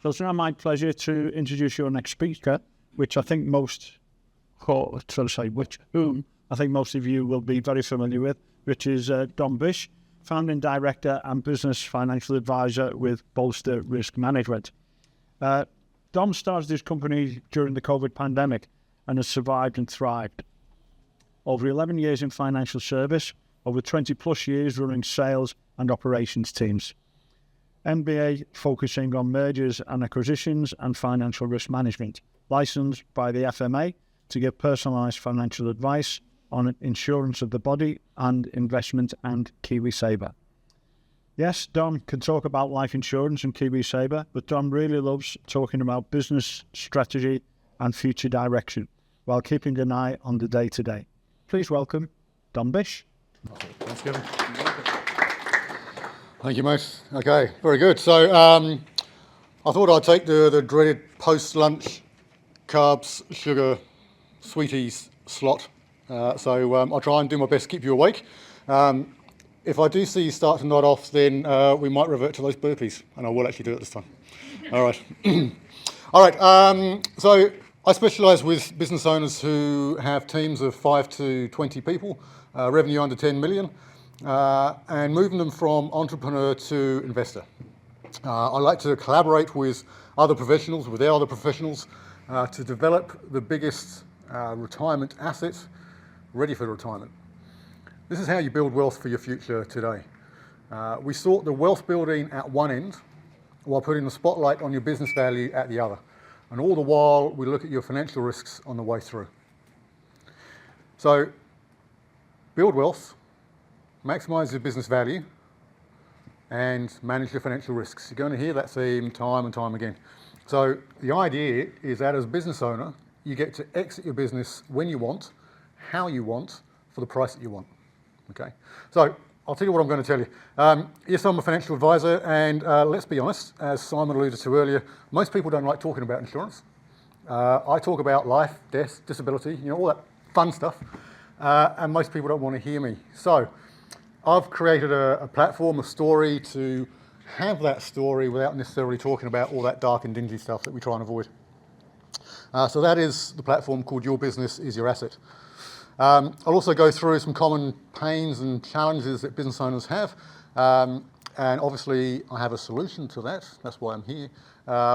So it's now my pleasure to introduce your next speaker, which I think whom I think most of you will be very familiar with, which is Bish, founding director and business financial advisor with Bolster Risk Management. Dom started his company during the COVID pandemic and has survived and thrived. Over 11 years in financial service, over 20 plus years running sales and operations teams. MBA focusing on mergers and acquisitions and financial risk management, licensed by the FMA to give personalised financial advice on insurance of the body and investment and KiwiSaver. Yes, Dom can talk about life insurance and KiwiSaver, but Dom really loves talking about business strategy and future direction while keeping an eye on the day-to-day. Please welcome Dom Bish. Thanks, Kevin. Thank you, mate. Okay, very good. So I thought I'd take the dreaded post-lunch carbs, sugar, sweeties slot. So I'll try and do my best to keep you awake. If I do see you start to nod off, then we might revert to those burpees, and I will actually do it this time. All right. All right. So I specialise with business owners who have teams of 5 to 20 people, revenue under 10 million. And moving them from entrepreneur to investor. I like to collaborate with other professionals, to develop the biggest retirement asset ready for retirement. This is how you build wealth for your future today. We sort the wealth building at one end while putting the spotlight on your business value at the other. And all the while, we look at your financial risks on the way through. So, build wealth, maximise your business value, and manage your financial risks. You're going to hear that theme time and time again. So the idea is that as a business owner, you get to exit your business when you want, how you want, for the price that you want. Okay. So I'll tell you what I'm going to tell you. Yes, I'm a financial advisor, and let's be honest, as Simon alluded to earlier, most people don't like talking about insurance. I talk about life, death, disability, all that fun stuff, and most people don't want to hear me. So I've created a platform, a story, to have that story without necessarily talking about all that dark and dingy stuff that we try and avoid. So that is the platform called Your Business is Your Asset. I'll also go through some common pains and challenges that business owners have. And obviously I have a solution to that. That's why I'm here,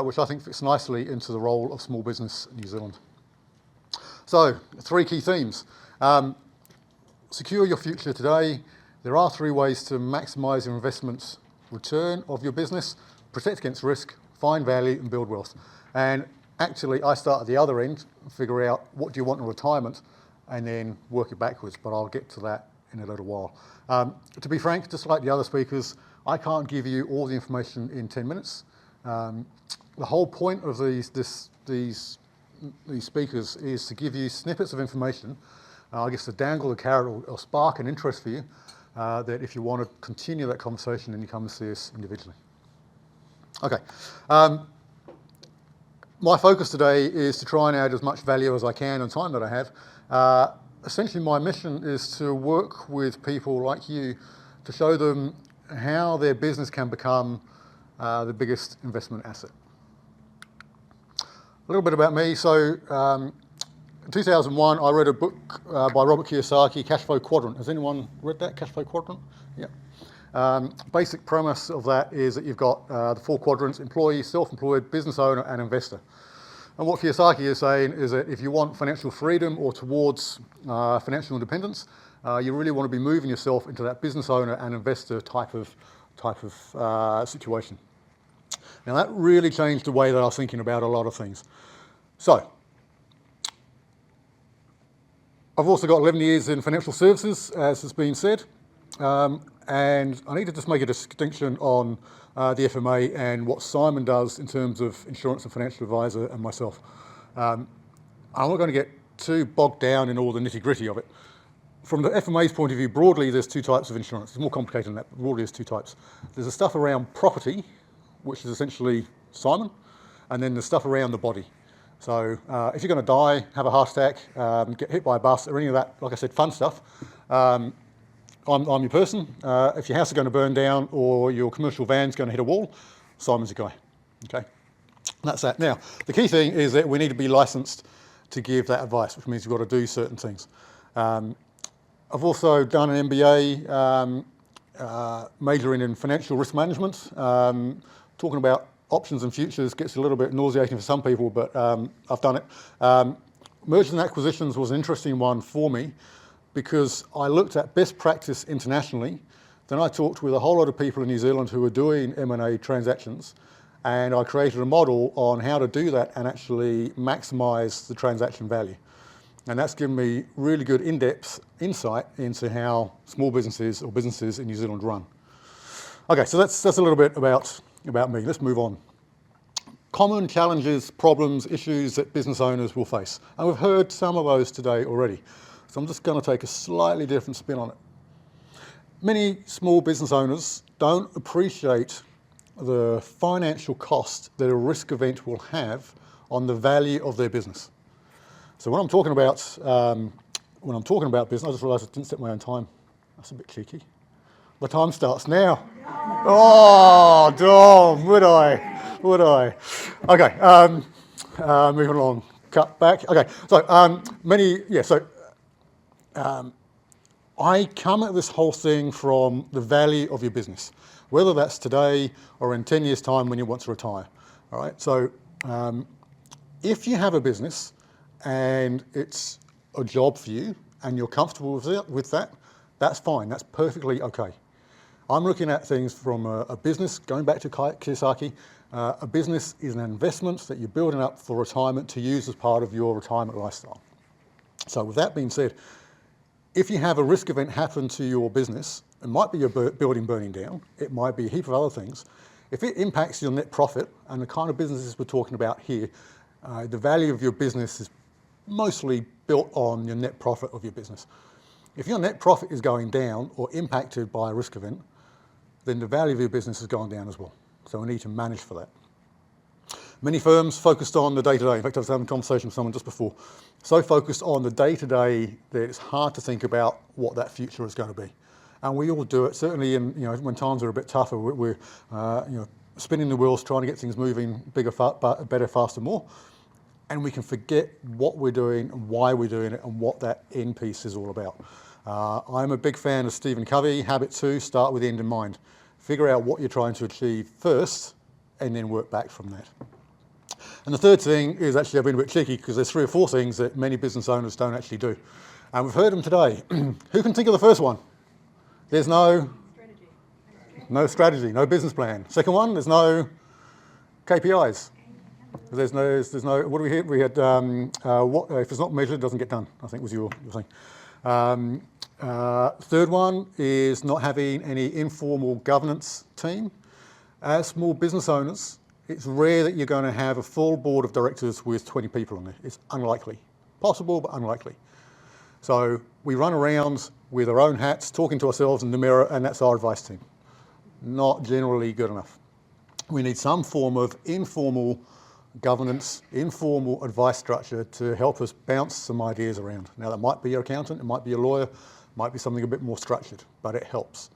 which I think fits nicely into the role of small business in New Zealand. So 3 key themes. Secure your future today. There are 3 ways to maximise your investment return of your business: protect against risk, find value, and build wealth. And actually, I start at the other end, figure out what do you want in retirement, and then work it backwards. But I'll get to that in a little while. To be frank, just like the other speakers, I can't give you all the information in 10 minutes. The whole point of these speakers is to give you snippets of information, I guess to dangle the carrot or spark an interest for you, that if you want to continue that conversation, then you come and see us individually. Okay. My focus today is to try and add as much value as I can in time that I have. Essentially, my mission is to work with people like you to show them how their business can become the biggest investment asset. A little bit about me. So, in 2001, I read a book by Robert Kiyosaki, Cash Flow Quadrant. Has anyone read that, Cash Flow Quadrant? Yeah. Basic premise of that is that you've got the 4 quadrants: employee, self-employed, business owner, and investor. And what Kiyosaki is saying is that if you want financial freedom or towards financial independence, you really want to be moving yourself into that business owner and investor type of situation. Now that really changed the way that I was thinking about a lot of things. So, I've also got 11 years in financial services, as has been said, and I need to just make a distinction on the FMA and what Simon does in terms of insurance and financial advisor and myself. I'm not going to get too bogged down in all the nitty-gritty of it. From the FMA's point of view, broadly, there's 2 types of insurance. It's more complicated than that, but broadly there's 2 types. There's the stuff around property, which is essentially Simon, and then the stuff around the body. So if you're going to die, have a heart attack, get hit by a bus, or any of that, like I said, fun stuff, I'm your person. If your house is going to burn down or your commercial van's going to hit a wall, Simon's your guy. Okay. That's that. Now, the key thing is that we need to be licensed to give that advice, which means you've got to do certain things. I've also done an MBA majoring in financial risk management. Talking about options and futures gets a little bit nauseating for some people, but I've done it. Mergers and acquisitions was an interesting one for me because I looked at best practice internationally. Then I talked with a whole lot of people in New Zealand who were doing M&A transactions, and I created a model on how to do that and actually maximize the transaction value. And that's given me really good in-depth insight into how small businesses or businesses in New Zealand run. Okay, so that's a little bit about me. Let's move on. Common challenges, problems, issues that business owners will face. And we've heard some of those today already. So I'm just going to take a slightly different spin on it. Many small business owners don't appreciate the financial cost that a risk event will have on the value of their business. So when I'm talking about business, I just realised I didn't set my own time. That's a bit cheeky. The time starts now. Oh, Dom, would I? Okay, moving along. Cut back. Okay, so I come at this whole thing from the value of your business, whether that's today or in 10 years' time when you want to retire. All right. So if you have a business and it's a job for you and you're comfortable with that, that's fine. That's perfectly okay. I'm looking at things from a business, going back to Kiyosaki, a business is an investment that you're building up for retirement to use as part of your retirement lifestyle. So with that being said, if you have a risk event happen to your business, it might be your building burning down, it might be a heap of other things. If it impacts your net profit, and the kind of businesses we're talking about here, the value of your business is mostly built on your net profit of your business. If your net profit is going down or impacted by a risk event, then the value of your business has gone down as well. So we need to manage for that. Many firms focused on the day-to-day. In fact, I was having a conversation with someone just before. So focused on the day-to-day that it's hard to think about what that future is going to be. And we all do it, certainly when times are a bit tougher, we're spinning the wheels, trying to get things moving bigger, better, faster, more. And we can forget what we're doing and why we're doing it and what that end piece is all about. I'm a big fan of Stephen Covey, Habit 2, start with the end in mind. Figure out what you're trying to achieve first and then work back from that. And the third thing is actually I've been a bit cheeky because there's 3 or 4 things that many business owners don't actually do. And we've heard them today. Who can think of the first one? There's no strategy, no business plan. Second one, there's no KPIs. There's no, what do we hear? We had, if it's not measured, it doesn't get done, I think was your thing. Third one is not having any informal governance team. As small business owners, it's rare that you're going to have a full board of directors with 20 people on it. It's unlikely. Possible, but unlikely. So we run around with our own hats, talking to ourselves in the mirror, and that's our advice team. Not generally good enough. We need some form of informal governance, informal advice structure to help us bounce some ideas around. Now that might be your accountant, it might be a lawyer, might be something a bit more structured, but it helps.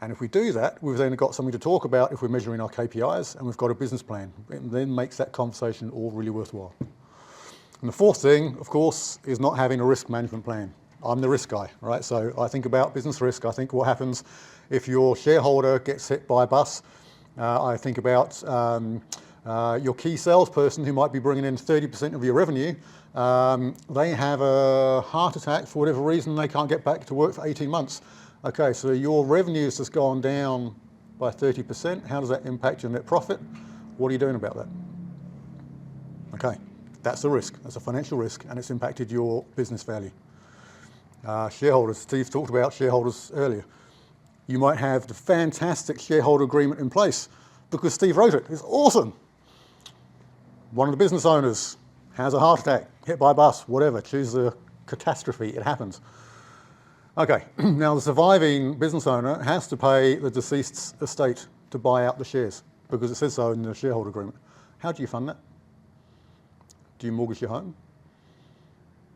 And if we do that, we've then got something to talk about if we're measuring our KPIs, and we've got a business plan. It then makes that conversation all really worthwhile. And the fourth thing, of course, is not having a risk management plan. I'm the risk guy, right? So I think about business risk. I think what happens if your shareholder gets hit by a bus. I think about your key salesperson who might be bringing in 30% of your revenue. They have a heart attack for whatever reason, they can't get back to work for 18 months. Okay, so your revenues has gone down by 30%. How does that impact your net profit? What are you doing about that? Okay, that's a risk. That's a financial risk, and it's impacted your business value. Shareholders, Steve talked about shareholders earlier. You might have the fantastic shareholder agreement in place because Steve wrote it. It's awesome. One of the business owners has a heart attack, hit by a bus, whatever, choose the catastrophe, it happens. Okay, now the surviving business owner has to pay the deceased's estate to buy out the shares because it says so in the shareholder agreement. How do you fund that? Do you mortgage your home?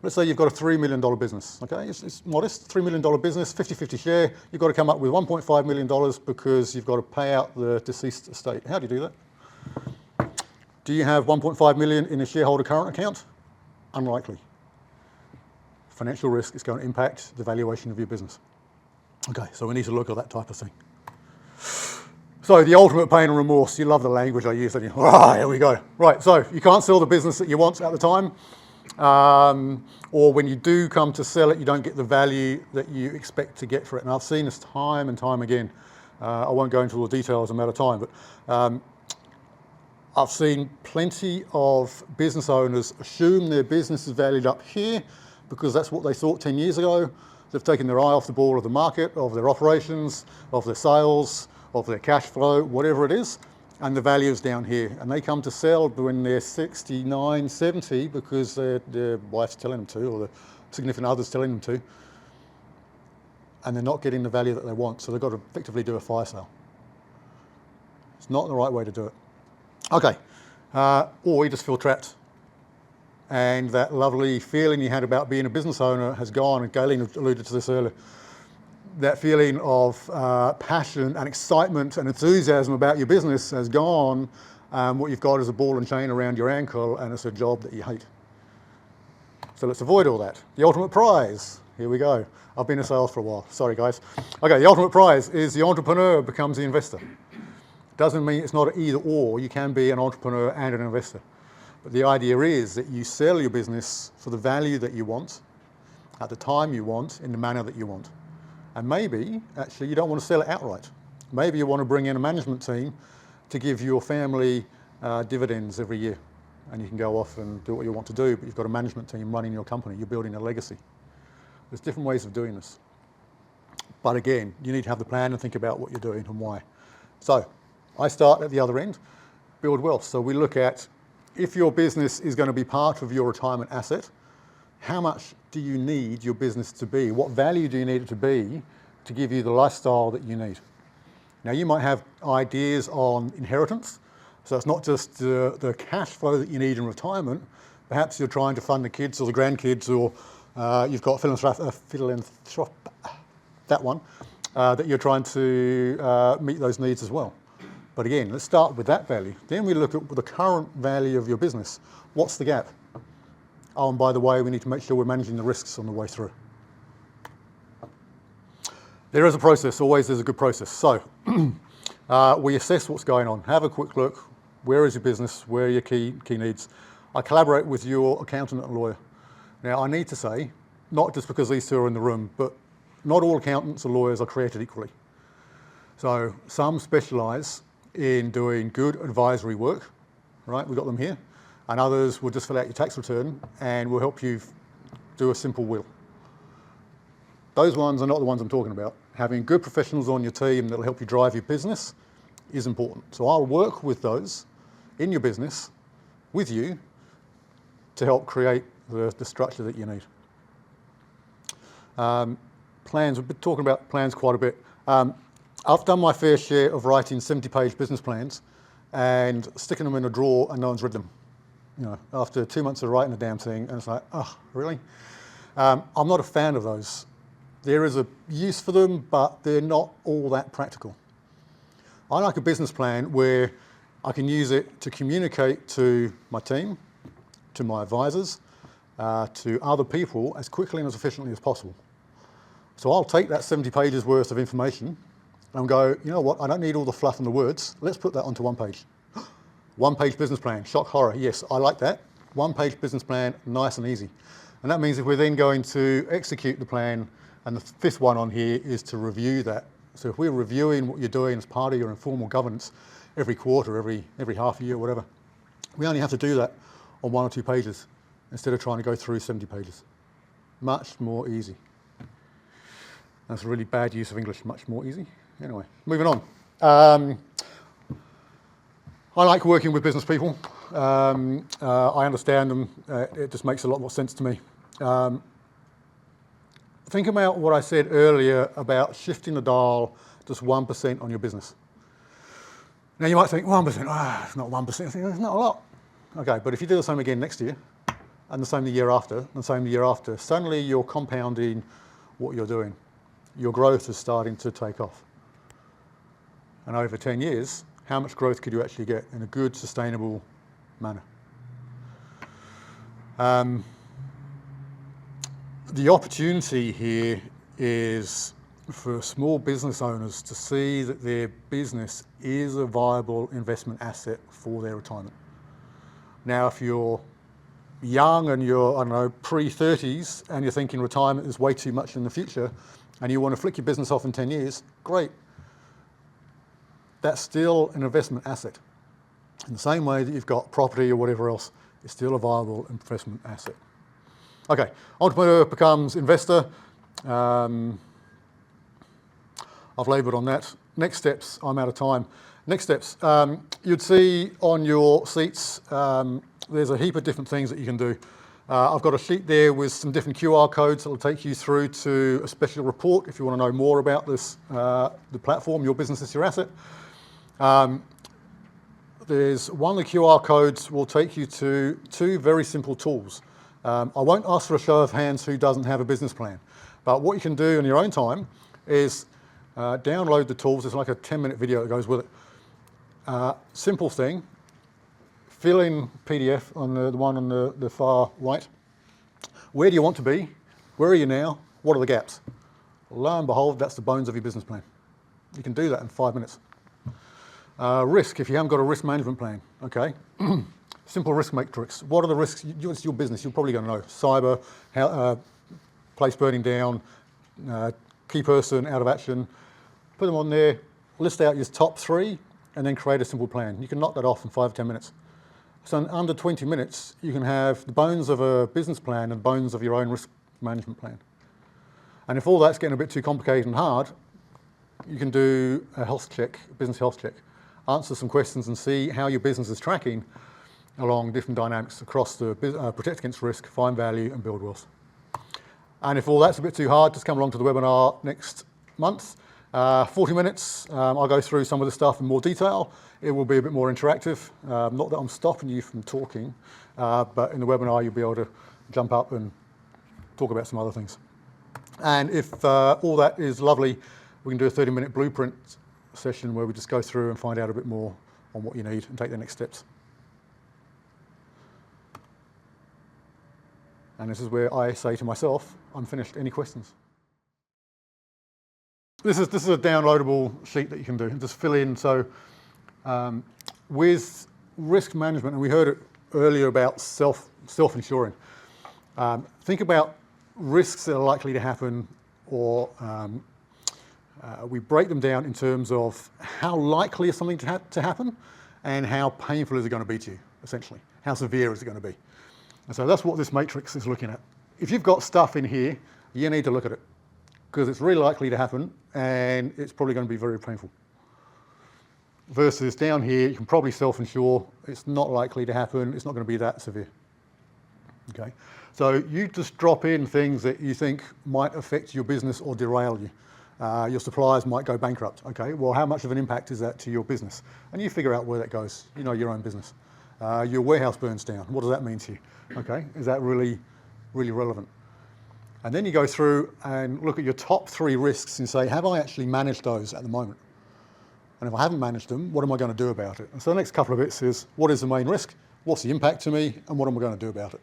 Let's say you've got a $3 million business, okay? It's modest, $3 million business, 50-50 share. You've got to come up with $1.5 million because you've got to pay out the deceased estate. How do you do that? Do you have 1.5 million in a shareholder current account? Unlikely. Financial risk is going to impact the valuation of your business. Okay, so we need to look at that type of thing. So the ultimate pain and remorse, you love the language I use, don't you? Ah, here we go. Right, so you can't sell the business that you want at the time, or when you do come to sell it, you don't get the value that you expect to get for it. And I've seen this time and time again. I won't go into all the details, I'm out of time, but I've seen plenty of business owners assume their business is valued up here because that's what they thought 10 years ago. They've taken their eye off the ball of the market, of their operations, of their sales, of their cash flow, whatever it is, and the value is down here. And they come to sell when they're 69, 70 because their wife's telling them to, or the significant other's telling them to, and they're not getting the value that they want. So they've got to effectively do a fire sale. It's not the right way to do it. Okay, or you just feel trapped. And that lovely feeling you had about being a business owner has gone, and Galen alluded to this earlier. That feeling of passion and excitement and enthusiasm about your business has gone. What you've got is a ball and chain around your ankle, and it's a job that you hate. So let's avoid all that. The ultimate prize, here we go. I've been in sales for a while, sorry guys. Okay, the ultimate prize is the entrepreneur becomes the investor. Doesn't mean it's not an either or, you can be an entrepreneur and an investor. But the idea is that you sell your business for the value that you want, at the time you want, in the manner that you want. And maybe, actually, you don't want to sell it outright. Maybe you want to bring in a management team to give your family dividends every year. And you can go off and do what you want to do, but you've got a management team running your company. You're building a legacy. There's different ways of doing this. But again, you need to have the plan and think about what you're doing and why. So, I start at the other end, build wealth. So we look at, if your business is going to be part of your retirement asset, how much do you need your business to be? What value do you need it to be to give you the lifestyle that you need? Now, you might have ideas on inheritance. So it's not just the cash flow that you need in retirement. Perhaps you're trying to fund the kids or the grandkids, or you've got that one, that you're trying to meet those needs as well. But again, let's start with that value. Then we look at the current value of your business. What's the gap? Oh, and by the way, we need to make sure we're managing the risks on the way through. There is a process, always there's a good process. So we assess what's going on, have a quick look. Where is your business? Where are your key needs? I collaborate with your accountant and lawyer. Now, I need to say, not just because these two are in the room, but not all accountants or lawyers are created equally. So some specialise in doing good advisory work, right? We've got them here. And others will just fill out your tax return and will help you do a simple will. Those ones are not the ones I'm talking about. Having good professionals on your team that will help you drive your business is important. So I'll work with those in your business with you to help create the structure that you need. Plans, we've been talking about plans quite a bit. I've done my fair share of writing 70-page business plans and sticking them in a drawer and no one's read them. You know, after 2 months of writing the damn thing, and it's like, oh, really? I'm not a fan of those. There is a use for them, but they're not all that practical. I like a business plan where I can use it to communicate to my team, to my advisors, to other people as quickly and as efficiently as possible. So I'll take that 70 pages worth of information and go, you know what, I don't need all the fluff and the words. Let's put that onto one page. One-page business plan, shock horror. Yes, I like that. One-page business plan, nice and easy. And that means if we're then going to execute the plan, and the fifth one on here is to review that. So if we're reviewing what you're doing as part of your informal governance every quarter, every half a year, whatever, we only have to do that on 1 or 2 pages instead of trying to go through 70 pages. Much more easy. That's a really bad use of English, much more easy. Anyway, moving on. I like working with business people. I understand them. It just makes a lot more sense to me. Think about what I said earlier about shifting the dial just 1% on your business. Now you might think 1%, it's not 1%, it's not a lot. Okay, but if you do the same again next year, and the same the year after, and the same the year after, suddenly you're compounding what you're doing. Your growth is starting to take off. And over 10 years, how much growth could you actually get in a good, sustainable manner. The opportunity here is for small business owners to see that their business is a viable investment asset for their retirement. Now, if you're young and you're, I don't know, pre-30s and you're thinking retirement is way too much in the future and you want to flick your business off in 10 years, great. That's still an investment asset. In the same way that you've got property or whatever else, it's still a viable investment asset. Okay, entrepreneur becomes investor. I've laboured on that. Next steps, I'm out of time. Next steps, you'd see on your seats, there's a heap of different things that you can do. I've got a sheet there with some different QR codes that will take you through to a special report if you want to know more about this, the platform, your business is your asset. There's one of the QR codes will take you to two very simple tools. I won't ask for a show of hands who doesn't have a business plan, but what you can do in your own time is download the tools. There's like a 10-minute video that goes with it. Simple thing, fill in PDF on the one on the far right. Where do you want to be? Where are you now? What are the gaps? Lo and behold, that's the bones of your business plan. You can do that in 5 minutes. Risk, if you haven't got a risk management plan, okay. Simple risk matrix. What are the risks? It's your business, you're probably going to know. Cyber, place burning down, key person out of action. Put them on there, list out your top 3, and then create a simple plan. You can knock that off in 5 or 10 minutes. So in under 20 minutes, you can have the bones of a business plan and bones of your own risk management plan. And if all that's getting a bit too complicated and hard, you can do a health check, business health check. Answer some questions and see how your business is tracking along different dynamics across the protect against risk, find value, and build wealth. And if all that's a bit too hard, just come along to the webinar next month. 40 minutes, I'll go through some of the stuff in more detail. It will be a bit more interactive. Not that I'm stopping you from talking, but in the webinar you'll be able to jump up and talk about some other things. And if all that is lovely, we can do a 30-minute blueprint session where we just go through and find out a bit more on what you need and take the next steps. And this is where I say to myself, I'm finished. Any questions? This is a downloadable sheet that you can do. Just fill in. So with risk management, and we heard it earlier about self-insuring. Think about risks that are likely to happen, or we break them down in terms of how likely is something to happen and how painful is it going to be to you, essentially. How severe is it going to be? And so that's what this matrix is looking at. If you've got stuff in here, you need to look at it because it's really likely to happen and it's probably going to be very painful. Versus down here, you can probably self-insure. It's not likely to happen. It's not going to be that severe. Okay, so you just drop in things that you think might affect your business or derail you. Your suppliers might go bankrupt. Okay, well, how much of an impact is that to your business? And you figure out where that goes. You know your own business. Your warehouse burns down. What does that mean to you? Okay, is that really relevant? And then you go through and look at your top 3 risks and say, have I actually managed those at the moment? And if I haven't managed them, what am I going to do about it? And so the next couple of bits is, what is the main risk? What's the impact to me? And what am I going to do about it?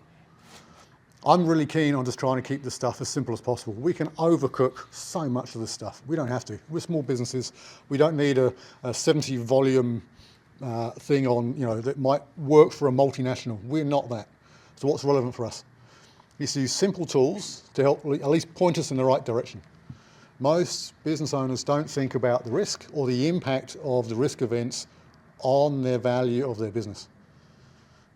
I'm really keen on just trying to keep this stuff as simple as possible. We can overcook so much of this stuff. We don't have to. We're small businesses. We don't need a 70 volume thing on, that might work for a multinational. We're not that. So what's relevant for us? Is to use simple tools to help at least point us in the right direction. Most business owners don't think about the risk or the impact of the risk events on their value of their business.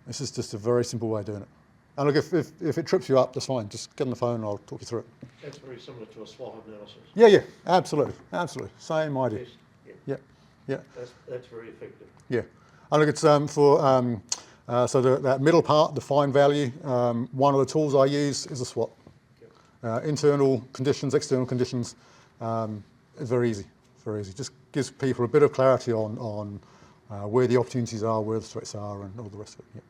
This is just a very simple way of doing it. And look, if it trips you up, that's fine. Just get on the phone and I'll talk you through it. That's very similar to a SWOT analysis. Yeah, absolutely. Same idea. Yeah. That's very effective. Yeah. And look, it's so that middle part, the find value, one of the tools I use is a SWOT. Internal conditions, external conditions, it's very easy. Just gives people a bit of clarity on where the opportunities are, where the threats are, and all the rest of it. Yeah.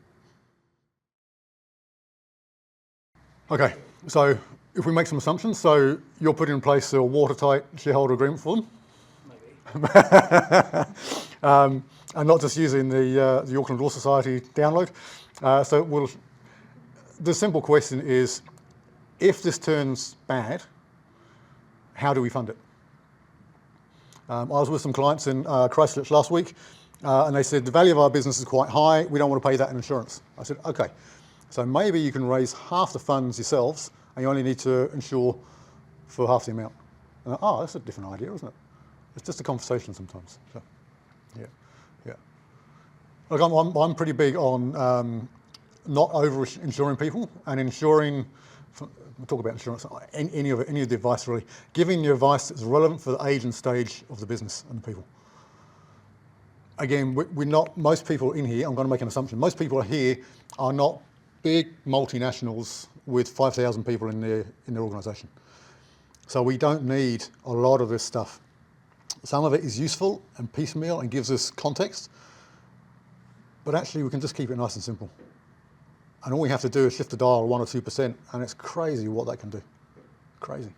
Okay, so if we make some assumptions, so you're putting in place a watertight shareholder agreement for them? Maybe. and not just using the Auckland Law Society download. The simple question is, if this turns bad, how do we fund it? I was with some clients in Christchurch last week, and they said the value of our business is quite high, we don't want to pay that in insurance. I said, okay, so maybe you can raise half the funds yourselves, and you only need to insure for half the amount. And that's a different idea, isn't it? It's just a conversation sometimes. So, yeah. Look, I'm pretty big on not over-insuring people and insuring. We'll talk about insurance. Any of the advice really, giving the advice that's relevant for the age and stage of the business and the people. Again, we're not. Most people in here, I'm going to make an assumption. Most people here are not big multinationals with 5,000 people in their organisation. So we don't need a lot of this stuff. Some of it is useful and piecemeal and gives us context, but actually we can just keep it nice and simple. And all we have to do is shift the dial 1 or 2%, and it's crazy what that can do. Crazy.